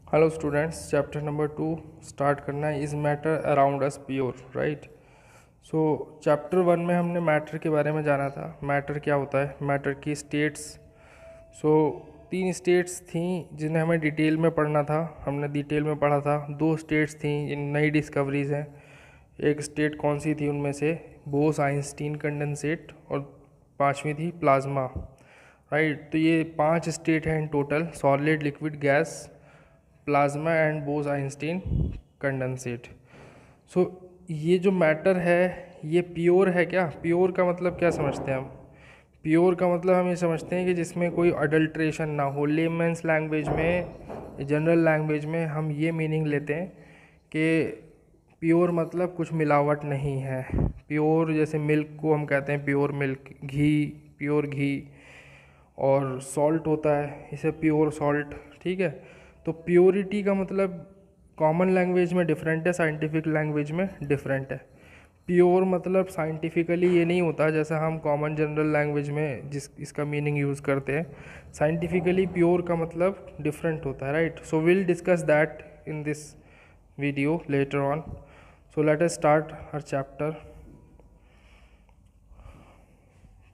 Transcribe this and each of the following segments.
Hello students, chapter number 2 start करना है। Is matter around us pure, right. So chapter 1 में हमने matter के बारे में जाना था। मैटर क्या होता है, मैटर की स्टेट्स। सो 3 स्टेट्स थी जिन्हें हमें डिटेल में पढ़ना था, हमने डिटेल में पढ़ा था। 2 स्टेट्स थी जिन नई डिस्कवरीज हैं। एक स्टेट कौन सी थी उनमें से, बोस आइंस्टीन कंडेंसेट, और 5वीं थी प्लाज्मा, राइट। तो ये 5 स्टेट हैं in total: solid, liquid, gas, plasma and Bose Einstein condensate. So ये जो मैटर है ये प्योर है क्या? प्योर का मतलब क्या समझते हैं हम? प्योर का मतलब हम ये समझते हैं कि जिसमें कोई अडल्ट्रेशन ना हो। लेमैन्स लैंग्वेज में, जनरल लैंग्वेज में हम ये मीनिंग लेते हैं कि प्योर मतलब कुछ मिलावट नहीं है। प्योर जैसे मिल्क को हम कहते हैं प्योर मिल्क, घी प्योर घी, और सॉल्ट होता है इसे प्योर सॉल्ट, ठीक है। तो प्योरिटी का मतलब कॉमन लैंग्वेज में डिफरेंट है, साइंटिफिक लैंग्वेज में डिफरेंट है। प्योर मतलब साइंटिफिकली ये नहीं होता जैसा हम कॉमन जनरल लैंग्वेज में जिस इसका मीनिंग यूज़ करते हैं। साइंटिफिकली प्योर का मतलब डिफरेंट होता है, right. So will discuss that in this video later on. So let us start her chapter.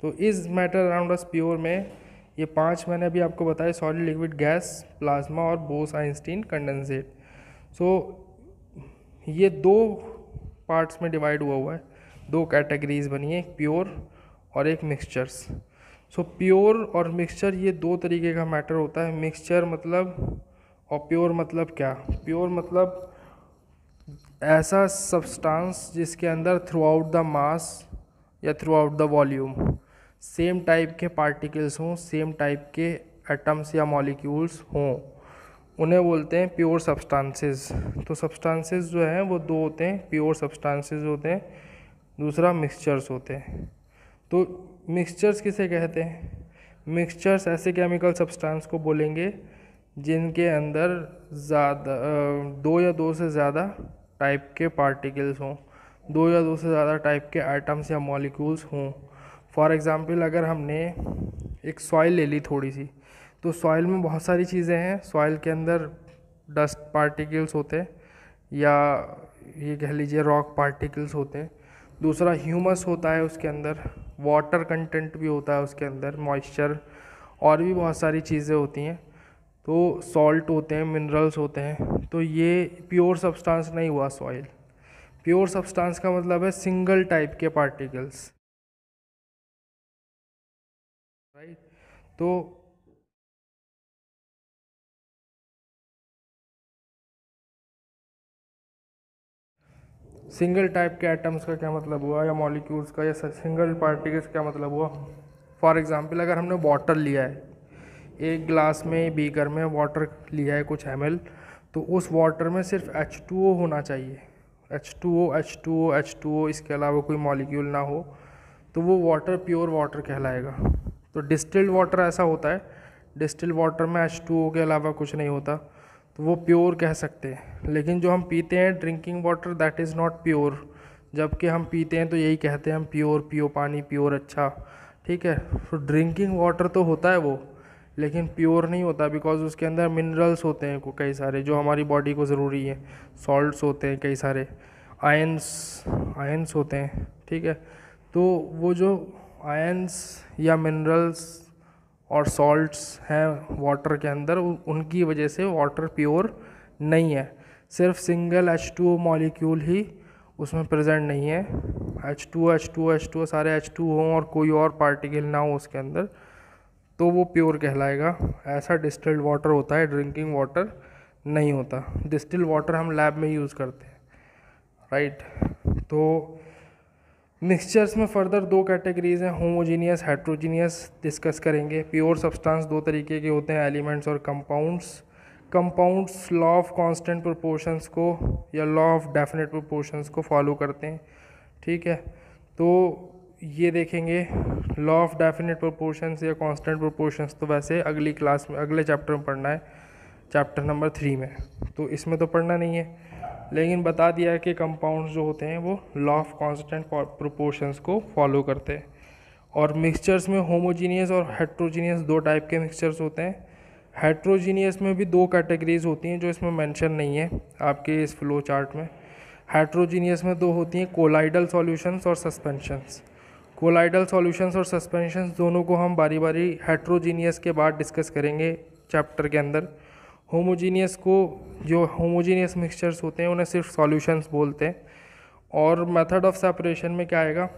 तो इस मैटर अराउंड अस प्योर में ये 5 मैंने अभी आपको बताया: सॉलिड, लिक्विड, गैस, प्लाज्मा और बोस आइंस्टीन कंडेंसेट। सो ये 2 पार्ट्स में डिवाइड हुआ है, 2 कैटेगरीज बनी है, एक प्योर और एक मिक्सचर्स। सो प्योर और मिक्सचर ये 2 तरीके का मैटर होता है। मिक्सचर मतलब और प्योर मतलब क्या? प्योर मतलब ऐसा सब्सटेंस जिसके अंदर थ्रू आउट द मास या through out the volume same type के पार्टिकल्स हों, सेम टाइप के एटम्स या मॉलिक्यूल्स हों, उन्हें बोलते हैं प्योर सब्सटेंसेस। तो सब्सटेंसेस जो हैं वो 2 होते हैं, प्योर सब्सटेंसेस होते हैं, दूसरा मिक्सचर्स होते हैं। तो मिक्सचर्स किसे कहते हैं? मिक्सचर्स ऐसे केमिकल सब्सटेंस को बोलेंगे जिनके अंदर ज़्यादा 2 या 2 से ज़्यादा टाइप के पार्टिकल्स हों, 2 या 2 से ज़्यादा टाइप के एटम्स या मॉलिक्यूल्स हों। फॉर एग्ज़ाम्पल अगर हमने एक सॉइल ले ली थोड़ी सी, तो सॉइल में बहुत सारी चीज़ें हैं। सॉइल के अंदर डस्ट पार्टिकल्स होते हैं, या ये कह लीजिए रॉक पार्टिकल्स होते हैं। दूसरा ह्यूमस होता है उसके अंदर, वाटर कंटेंट भी होता है उसके अंदर, मॉइस्चर, और भी बहुत सारी चीज़ें होती हैं। तो सॉल्ट होते हैं, मिनरल्स होते हैं। तो ये प्योर सब्सटेंस नहीं हुआ सॉइल। प्योर सब्सटेंस का मतलब है सिंगल टाइप के पार्टिकल्स, राइट। तो सिंगल टाइप के एटम्स का क्या मतलब हुआ, या मॉलिक्यूल्स का, या सिंगल पार्टिकल्स का क्या मतलब हुआ? फॉर एग्जांपल अगर हमने वाटर लिया है, एक ग्लास में, बीकर में वाटर लिया है कुछ ml, तो उस वाटर में सिर्फ H2O होना चाहिए। H2O H2O H2O, इसके अलावा कोई मॉलिक्यूल ना हो, तो वो वाटर प्योर वाटर कहलाएगा। तो डिस्टिल्ड वाटर ऐसा होता है, डिस्टिल्ड वाटर में H2O के अलावा कुछ नहीं होता, तो वो प्योर कह सकते हैं। लेकिन जो हम पीते हैं drinking water, that is not pure. जबकि हम पीते हैं तो यही कहते हैं हम प्योर, पियो पानी प्योर, अच्छा, ठीक है। तो ड्रिंकिंग वाटर तो होता है वो, लेकिन प्योर नहीं होता, बिकॉज उसके अंदर मिनरल्स होते हैं कई सारे जो हमारी बॉडी को ज़रूरी है। सॉल्ट्स होते हैं कई सारे, आयंस आयंस होते हैं, ठीक है। तो वो जो आयंस या मिनरल्स और सॉल्ट्स हैं वाटर के अंदर, उनकी वजह से वाटर प्योर नहीं है। सिर्फ सिंगल H2O मॉलिक्यूल ही उसमें प्रेजेंट नहीं है। H2O H2O H2O सारे H2O हों और कोई और पार्टिकल ना हो उसके अंदर, तो वो प्योर कहलाएगा। ऐसा डिस्टिल्ड वाटर होता है, ड्रिंकिंग वाटर नहीं होता। डिस्टिल्ड वाटर हम लैब में यूज़ करते हैं, राइट। तो मिक्सचर्स में फर्दर 2 कैटेगरीज हैं, होमोजीनियस, हेट्रोजीनियस, डिस्कस करेंगे। प्योर सब्सटेंस 2 तरीके के होते हैं, एलिमेंट्स और compounds. Compounds law of constant proportions को या लॉ ऑफ डेफिनेट प्रोपोर्शंस को फॉलो करते हैं, ठीक है। तो ये देखेंगे लॉ ऑफ डेफिनेट प्रोपोर्शंस या कांस्टेंट प्रोपोर्शंस, तो वैसे अगली क्लास में, अगले चैप्टर में पढ़ना है, चैप्टर नंबर 3 में। तो इसमें तो पढ़ना नहीं है, लेकिन बता दिया है कि कंपाउंड्स जो होते हैं वो लॉ ऑफ कांस्टेंट प्रोपोर्शंस को फॉलो करते हैं। और मिक्सचर्स में होमोजीनियस और हेट्रोजीनियस 2 टाइप के मिक्सचर्स होते हैं। हेट्रोजीनियस में भी दो कैटेगरीज होती हैं जो इसमें मेंशन नहीं है आपके इस फ्लो चार्ट में। हेट्रोजीनियस में दो होती हैं, कोलाइडल सॉल्यूशंस और सस्पेंशंस। कोलाइडल सॉल्यूशंस और सस्पेंशंस दोनों को हम बारी बारी हेट्रोजीनियस के बाद डिस्कस करेंगे चैप्टर के अंदर। होमोजीनियस को, जो होमोजीनियस मिक्सचर्स होते हैं उन्हें सिर्फ सॉल्यूशंस बोलते हैं। और मेथड ऑफ सेपरेशन में क्या आएगा,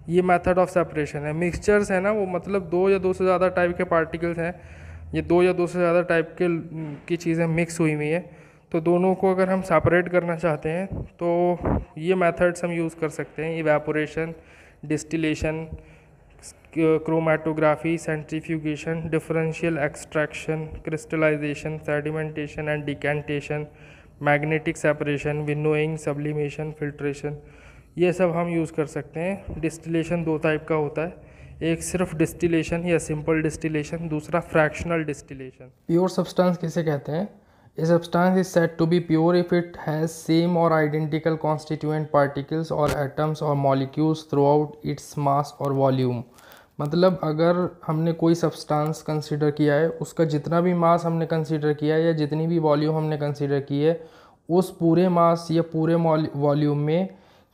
ये मेथड ऑफ सेपरेशन है। मिक्सचर्स है ना, वो मतलब दो या दो से ज़्यादा टाइप के पार्टिकल्स हैं, ये दो या दो से ज़्यादा टाइप के की चीज़ें मिक्स हुई हुई हैं, तो दोनों को अगर हम सेपरेट करना चाहते हैं तो ये मेथड्स हम यूज़ कर सकते हैं, evaporation, distillation, chromatography, centrifugation, differential extraction, crystallisation, sedimentation and decantation, magnetic separation, winnowing, sublimation, filtration, ये सब हम यूज़ कर सकते हैं। डिस्टिलेशन दो टाइप का होता है, एक सिर्फ डिस्टिलेशन या सिंपल डिस्टिलेशन, दूसरा फ्रैक्शनल डिस्टिलेशन। प्योर सब्सटेंस किसे कहते हैं? A substance is said to be pure if it has same or identical constituent particles or atoms or molecules throughout its mass or volume। मतलब अगर हमने कोई substance consider किया है, उसका जितना भी मास हमने कंसीडर किया है या जितनी भी वॉल्यूम हमने कंसीडर की है, उस पूरे मास या पूरे वॉल्यूम में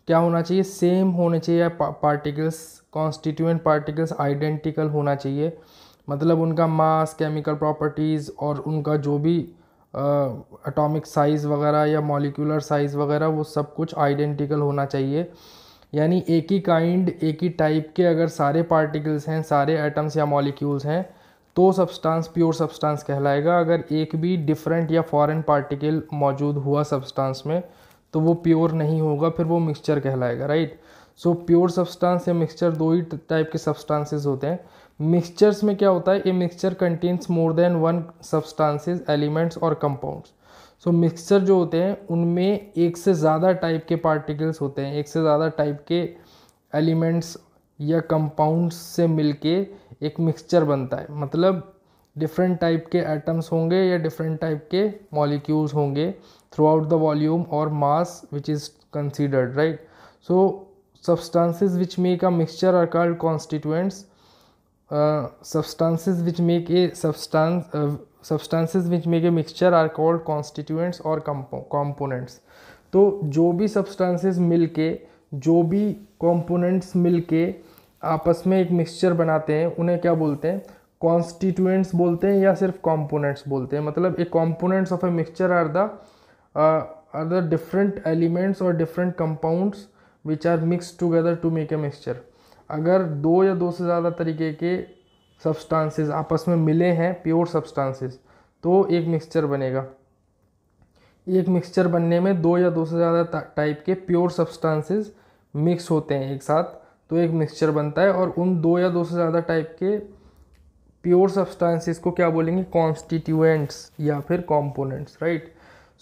क्या होना चाहिए, सेम होने चाहिए, पार्टिकल्स, कॉन्स्टिट्यूएंट पार्टिकल्स आइडेंटिकल होना चाहिए। मतलब उनका मास, केमिकल प्रॉपर्टीज़ और उनका जो भी एटॉमिक साइज़ वगैरह या मॉलिक्यूलर साइज़ वगैरह, वो सब कुछ आइडेंटिकल होना चाहिए। यानी एक ही काइंड, एक ही टाइप के अगर सारे पार्टिकल्स हैं, सारे एटम्स या मॉलिक्यूल्स हैं, तो सब्सटेंस प्योर सब्सटेंस कहलाएगा। अगर एक भी डिफरेंट या फॉरेन पार्टिकल मौजूद हुआ सब्सटेंस में तो वो प्योर नहीं होगा, फिर वो मिक्सचर कहलाएगा, राइट। सो प्योर सब्सटेंस या मिक्सचर दो ही टाइप के सब्सटेंसेस होते हैं। मिक्सचर्स में क्या होता है, a mixture contains more than one substances, elements और कंपाउंड्स। सो मिक्सचर जो होते हैं उनमें एक से ज़्यादा टाइप के पार्टिकल्स होते हैं, एक से ज़्यादा टाइप के एलिमेंट्स या कंपाउंड्स से मिलके एक मिक्सचर बनता है। मतलब डिफरेंट टाइप के एटम्स होंगे या डिफरेंट टाइप के मॉलिक्यूल्स होंगे थ्रू आउट द वॉल्यूम और mass which is considered, right. So substances which make a mixture are called constituents. Substances which make a mixture are called constituents or components. तो जो भी substances मिलके, जो भी components मिलके आपस में एक मिक्सचर बनाते हैं, उन्हें क्या बोलते हैं, constituents बोलते हैं या सिर्फ components बोलते हैं। मतलब एक components of a mixture are the different elements or different compounds which are mixed together to make a mixture। अगर दो या दो से ज़्यादा तरीके के सब्सटेंसेस आपस में मिले हैं, प्योर सब्सटेंसेस, तो एक मिक्सचर बनेगा। एक मिक्सचर बनने में दो या दो से ज़्यादा टाइप के प्योर सब्सटेंसेस मिक्स होते हैं एक साथ, तो एक मिक्सचर बनता है। और उन दो या दो से ज़्यादा टाइप के प्योर सब्सटेंसेस को क्या बोलेंगे, कॉन्स्टिट्यूएंट्स या फिर कॉम्पोनेंट्स, राइट।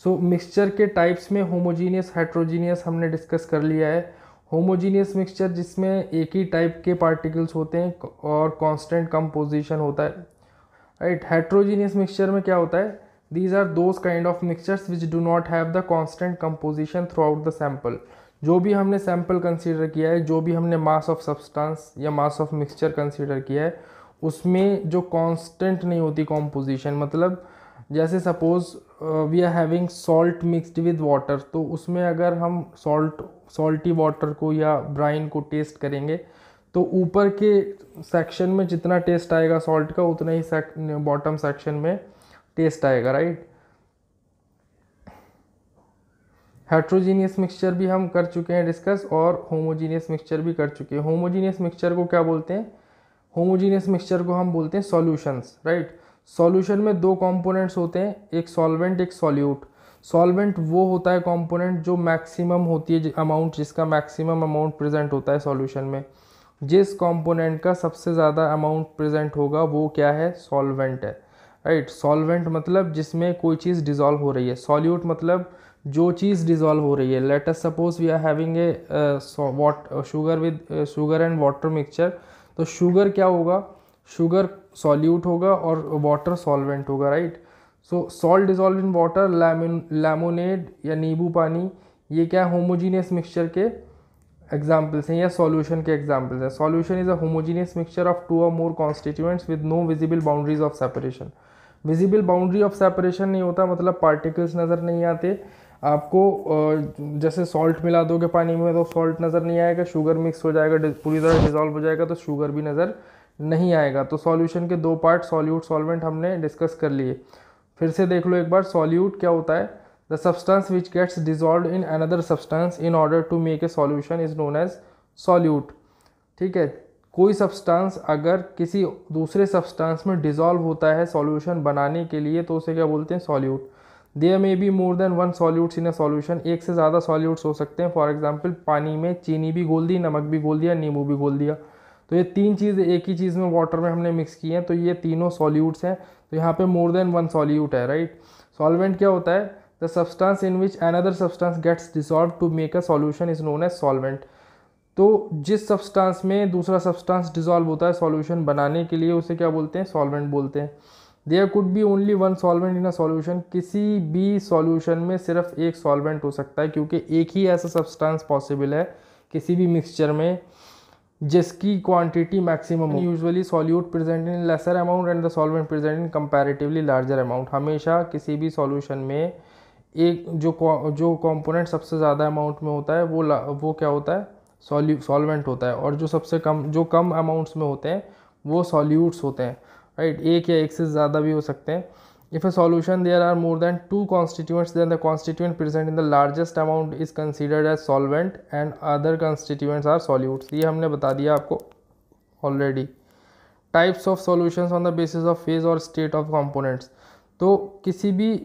सो मिक्सचर के टाइप्स में होमोजीनियस, हेट्रोजीनियस हमने डिस्कस कर लिया है। होमोजीनियस मिक्सचर जिसमें एक ही टाइप के पार्टिकल्स होते हैं और कांस्टेंट कंपोजिशन होता है, राइट। हेट्रोजीनियस मिक्सचर में क्या होता है, these are those kind of mixtures which do not have the constant composition throughout the sample. जो भी हमने सैंपल कंसीडर किया है, जो भी हमने मास ऑफ सब्सटेंस या मास ऑफ मिक्सचर कंसीडर किया है, उसमें जो कांस्टेंट नहीं होती कॉम्पोजिशन। मतलब जैसे suppose we are having salt mixed with water, तो उसमें अगर हम सॉल्टी वाटर को या ब्राइन को टेस्ट करेंगे तो ऊपर के सेक्शन में जितना टेस्ट आएगा सॉल्ट का, उतना ही बॉटम सेक्शन में टेस्ट आएगा, राइट। हेट्रोजीनियस मिक्सचर भी हम कर चुके हैं डिस्कस, और होमोजीनियस मिक्सचर भी कर चुके हैं। होमोजीनियस मिक्सचर को क्या बोलते हैं, होमोजीनियस मिक्सचर को हम बोलते हैं सॉल्यूशंस, राइट। सॉल्यूशन में दो कंपोनेंट्स होते हैं, एक सॉल्वेंट, एक सॉल्यूट। सॉल्वेंट वो होता है कंपोनेंट जो मैक्सिमम होती है अमाउंट, जिसका मैक्सिमम अमाउंट प्रेजेंट होता है सॉल्यूशन में। जिस कंपोनेंट का सबसे ज़्यादा अमाउंट प्रेजेंट होगा वो क्या है, सॉल्वेंट है, राइट। सॉल्वेंट मतलब जिसमें कोई चीज़ डिज़ोल्व हो रही है। सॉल्यूट मतलब जो चीज़ डिज़ोल्व हो रही है। Let us suppose we are having a sugar and water mixture, तो शुगर क्या होगा, शुगर सॉल्यूट होगा और वाटर सॉल्वेंट होगा, right. So salt dissolve in water, lemonade या नींबू पानी, ये क्या है, होमोजीनियस मिक्सचर के एग्जाम्पल्स हैं या सॉल्यूशन के एग्जाम्पल्स हैं। Solution is a homogeneous mixture of two or more constituents with no visible boundaries of separation. Visible boundary of separation नहीं होता, मतलब पार्टिकल्स नज़र नहीं आते आपको। जैसे सॉल्ट मिला दोगे पानी में तो सॉल्ट नज़र नहीं आएगा, शुगर मिक्स हो जाएगा, पूरी तरह डिजॉल्व हो जाएगा तो शुगर भी नज़र नहीं आएगा। तो सॉल्यूशन के दो पार्ट सॉल्यूट सॉल्वेंट हमने डिस्कस कर लिए। फिर से देख लो एक बार, सॉल्यूट क्या होता है? The substance which gets dissolve in another substance in order to make a solution is known as solute. ठीक है, कोई सब्सटेंस अगर किसी दूसरे सब्सटेंस में डिजॉल्व होता है सॉल्यूशन बनाने के लिए तो उसे क्या बोलते हैं? Solute. There may be more than one solutes in a solution, एक से ज़्यादा सॉल्यूट्स हो सकते हैं। फॉर एग्जांपल पानी में चीनी भी घोल दी, नमक भी घोल दिया, नींबू भी घोल दिया, तो ये तीन चीज़ एक ही चीज़ में वाटर में हमने मिक्स की हैं, तो ये तीनों सॉल्यूट्स हैं। तो यहाँ पे मोर देन वन सॉल्यूट है, राइट। सॉल्वेंट क्या होता है? The substance in which another substance gets dissolve to make a solution is known as solvent. तो जिस सब्सटेंस में दूसरा सब्सटेंस डिसॉल्व होता है सॉल्यूशन बनाने के लिए उसे क्या बोलते हैं? सॉल्वेंट बोलते हैं। There could be only one solvent in a solution, किसी भी सॉल्यूशन में सिर्फ एक सॉल्वेंट हो सकता है, क्योंकि एक ही ऐसा सब्सटेंस पॉसिबल है किसी भी मिक्सचर में जिसकी क्वांटिटी मैक्सिमम हो। Usually solute present in lesser amount and the solvent present in comparatively larger amount. हमेशा किसी भी सॉल्यूशन में एक जो कंपोनेंट सबसे ज़्यादा अमाउंट में होता है वो क्या होता है? सॉल्वेंट होता है, और जो कम अमाउंट्स में होते हैं वो सॉल्यूट्स होते हैं, राइट। एक या एक से ज़्यादा भी हो सकते हैं। If a solution there are more than two constituents then the constituent present in the largest amount is considered as solvent and other constituents are solutes. ये हमने बता दिया आपको already. Types of solutions on the basis of phase और state of components. तो किसी भी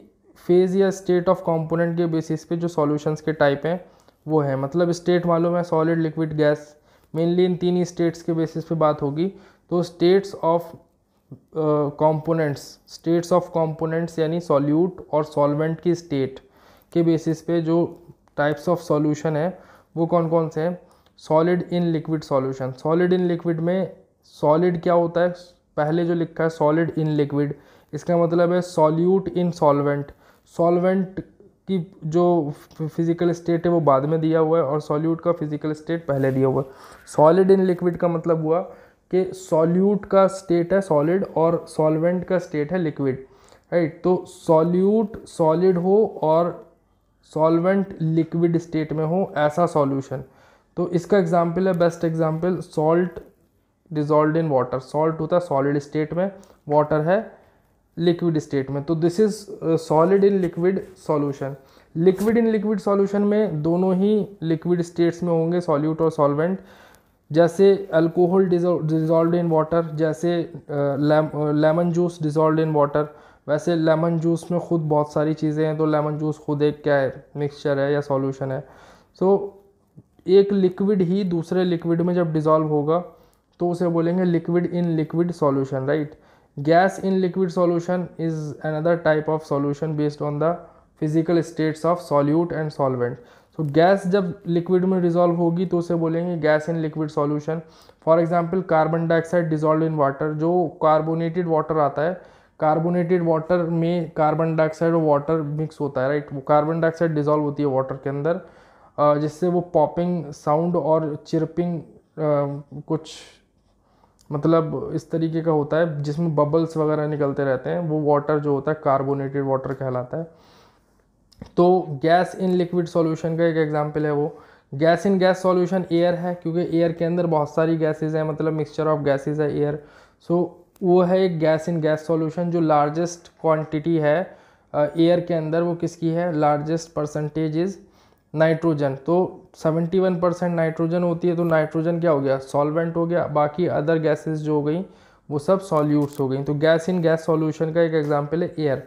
phase या स्टेट ऑफ कंपोनेंट के बेसिस पे जो सॉल्यूशंस के टाइप हैं वो है, मतलब स्टेट मालूम है, सॉलिड, लिक्विड, गैस, मेनली इन तीन ही स्टेट्स के बेसिस पे बात होगी। तो स्टेट्स ऑफ कंपोनेंट्स यानी सॉल्यूट और सॉल्वेंट की स्टेट के बेसिस पे जो टाइप्स ऑफ सॉल्यूशन है वो कौन कौन से हैं? Solid in liquid solution. Solid in liquid में सॉलिड क्या होता है? पहले जो लिखा है सॉलिड इन लिक्विड, इसका मतलब है सॉल्यूट इन सॉल्वेंट। सॉल्वेंट की जो फिजिकल स्टेट है वो बाद में दिया हुआ है और सॉल्यूट का फिजिकल स्टेट पहले दिया हुआ है। सॉलिड इन लिक्विड का मतलब हुआ कि सॉल्यूट का स्टेट है सॉलिड और सॉल्वेंट का स्टेट है लिक्विड, राइट। तो सॉल्यूट सॉलिड हो और सॉल्वेंट लिक्विड स्टेट में हो, ऐसा सॉल्यूशन। तो इसका एग्जाम्पल है, best example, salt dissolved in water. Salt होता है सॉलिड स्टेट में, वाटर है लिक्विड स्टेट में। तो this is solid in liquid solution. Liquid in liquid solution में दोनों ही लिक्विड स्टेट्स में होंगे, सॉल्यूट और सॉल्वेंट। जैसे अल्कोहल डिजॉल्व्ड इन वाटर, जैसे lemon juice dissolved in water, वैसे लेमन जूस में खुद बहुत सारी चीज़ें हैं, तो लेमन जूस खुद एक क्या है? मिक्सचर है या सॉल्यूशन है। सो एक लिक्विड ही दूसरे लिक्विड में जब डिजॉल्व होगा तो उसे बोलेंगे liquid in liquid solution, right. Gas in liquid solution is another type of solution based on the physical states of solute and solvent. तो गैस जब लिक्विड में डिजॉल्व होगी तो उसे बोलेंगे gas in liquid solution. For example carbon dioxide dissolve in water, जो carbonated water आता है, कार्बोनेटेड वाटर में कार्बन डाइऑक्साइड और वाटर मिक्स होता है, राइट। वो कार्बन डाइऑक्साइड डिजॉल्व होती है वाटर के अंदर, जिससे वो पॉपिंग साउंड और चिरपिंग कुछ मतलब इस तरीके का होता है जिसमें बबल्स वगैरह निकलते रहते हैं, वो वाटर जो होता है कार्बोनेटेड वाटर कहलाता है। तो गैस इन लिक्विड सॉल्यूशन का एक एग्जांपल है वो। Gas in gas solution air है, क्योंकि एयर के अंदर बहुत सारी गैसेज हैं, मतलब मिक्सचर ऑफ गैसेज है एयर। सो वो है एक गैस इन गैस सॉल्यूशन। जो लार्जेस्ट क्वांटिटी है एयर के अंदर वो किसकी है? Largest percentage is nitrogen. तो 71% नाइट्रोजन होती है, तो नाइट्रोजन क्या हो गया? सॉल्वेंट हो गया। बाकी अदर गैसेस जो हो गई वो सब सॉल्यूट्स हो गई। तो गैस इन गैस सॉल्यूशन का एक एग्जांपल है air,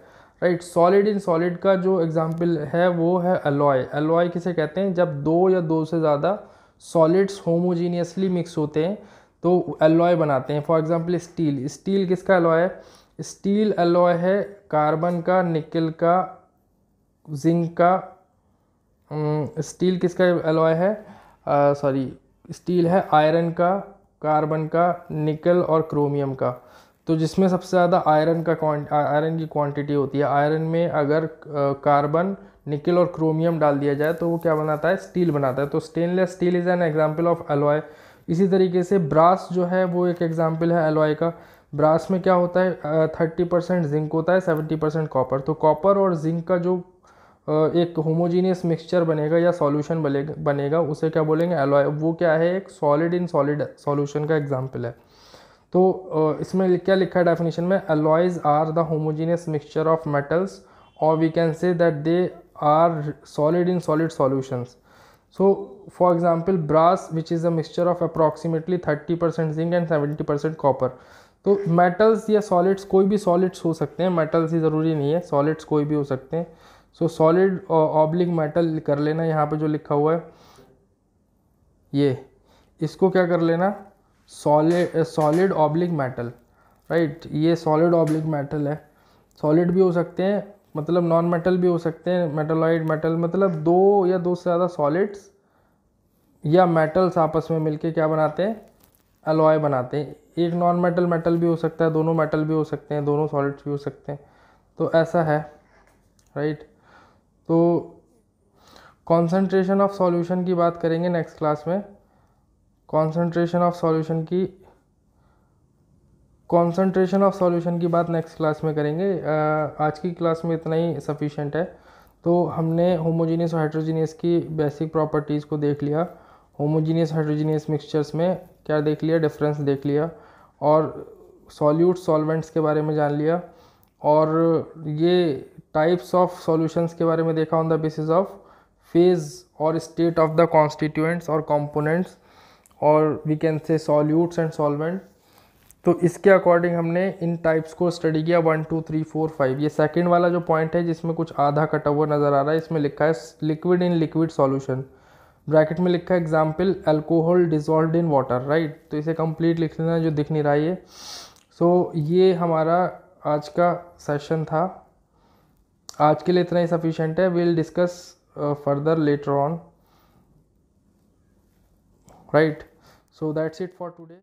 right. Solid in solid का जो एग्जांपल है वो है अलॉय। अलॉय किसे कहते हैं? जब दो या दो से ज़्यादा सॉलिड्स होमोजीनियसली मिक्स होते हैं तो अलॉय बनाते हैं। For example steel. स्टील किसका अलॉय है? स्टील अलॉय है कार्बन का, निकल का, जिंक का। स्टील किसका अलॉय है? स्टील है आयरन का, कार्बन का, निकल और क्रोमियम का। तो जिसमें सबसे ज़्यादा आयरन की क्वांटिटी होती है। आयरन में अगर कार्बन, निकल और क्रोमियम डाल दिया जाए तो वो क्या बनाता है? स्टील बनाता है। तो stainless steel is an example of alloy. इसी तरीके से ब्रास जो है वो एक एग्जांपल है अलॉय का। ब्रास में क्या होता है, 30% जिंक होता है, 70% कॉपर। तो कॉपर और जिंक का जो एक होमोजीनियस मिक्सचर बनेगा या सॉल्यूशन बनेगा उसे क्या बोलेंगे, एलॉय। वो क्या है, एक सॉलिड इन सॉलिड सॉल्यूशन का एग्जांपल है। तो इसमें क्या लिखा है डेफिनेशन में, alloys are the homogeneous mixture of metals और we can say that they are solid in solid solutions. So for example brass which is a mixture of approximately 30% zinc and 70% copper। तो metals या solids, कोई भी solids हो सकते हैं, metals ही ज़रूरी नहीं है, solids कोई भी हो सकते हैं। so solid ऑब्लिक metal कर लेना, यहाँ पे जो लिखा हुआ है ये, इसको क्या कर लेना, सॉलिड ऑब्लिक मेटल, राइट। ये सॉलिड ऑब्लिक मेटल है। सॉलिड भी हो सकते हैं, मतलब नॉन मेटल भी हो सकते हैं, मेटलॉइड मेटल, मतलब दो या दो से ज़्यादा सॉलिड्स या मेटल्स आपस में मिलके क्या बनाते हैं, अलॉय बनाते हैं। एक नॉन मेटल मेटल भी हो सकता है, दोनों मेटल भी हो सकते हैं, दोनों सॉलिड्स भी हो सकते हैं। तो ऐसा है, राइट। तो कॉन्सेंट्रेशन ऑफ सॉल्यूशन की बात करेंगे नेक्स्ट क्लास में। कॉन्सेंट्रेशन ऑफ सॉल्यूशन की बात नेक्स्ट क्लास में करेंगे। आज की क्लास में इतना ही सफिशिएंट है। तो हमने होमोजीनियस और हेट्रोजीनियस की बेसिक प्रॉपर्टीज़ को देख लिया, होमोजीनियस हेट्रोजीनियस मिक्सचर्स में क्या देख लिया, डिफरेंस देख लिया, और सॉल्यूट सॉल्वेंट्स के बारे में जान लिया, और ये टाइप्स ऑफ सॉल्यूशंस के बारे में देखा on the basis of phase और स्टेट ऑफ द कॉन्स्टिट्यूएंट्स और कंपोनेंट्स, और we can say solutes and solvent. तो इसके अकॉर्डिंग हमने इन टाइप्स को स्टडी किया, 1 2 3 4 5। ये सेकंड वाला जो पॉइंट है जिसमें कुछ आधा कटा हुआ नज़र आ रहा है, इसमें लिखा है liquid in liquid solution, bracket में लिखा है example alcohol dissolved in water, right. तो इसे कंप्लीट लिख लेना जो दिख नहीं रहा है ये। सो ये हमारा आज का सेशन था। आज के लिए इतना ही सफिशिएंट है। Will discuss further later on, right. So that's it for today.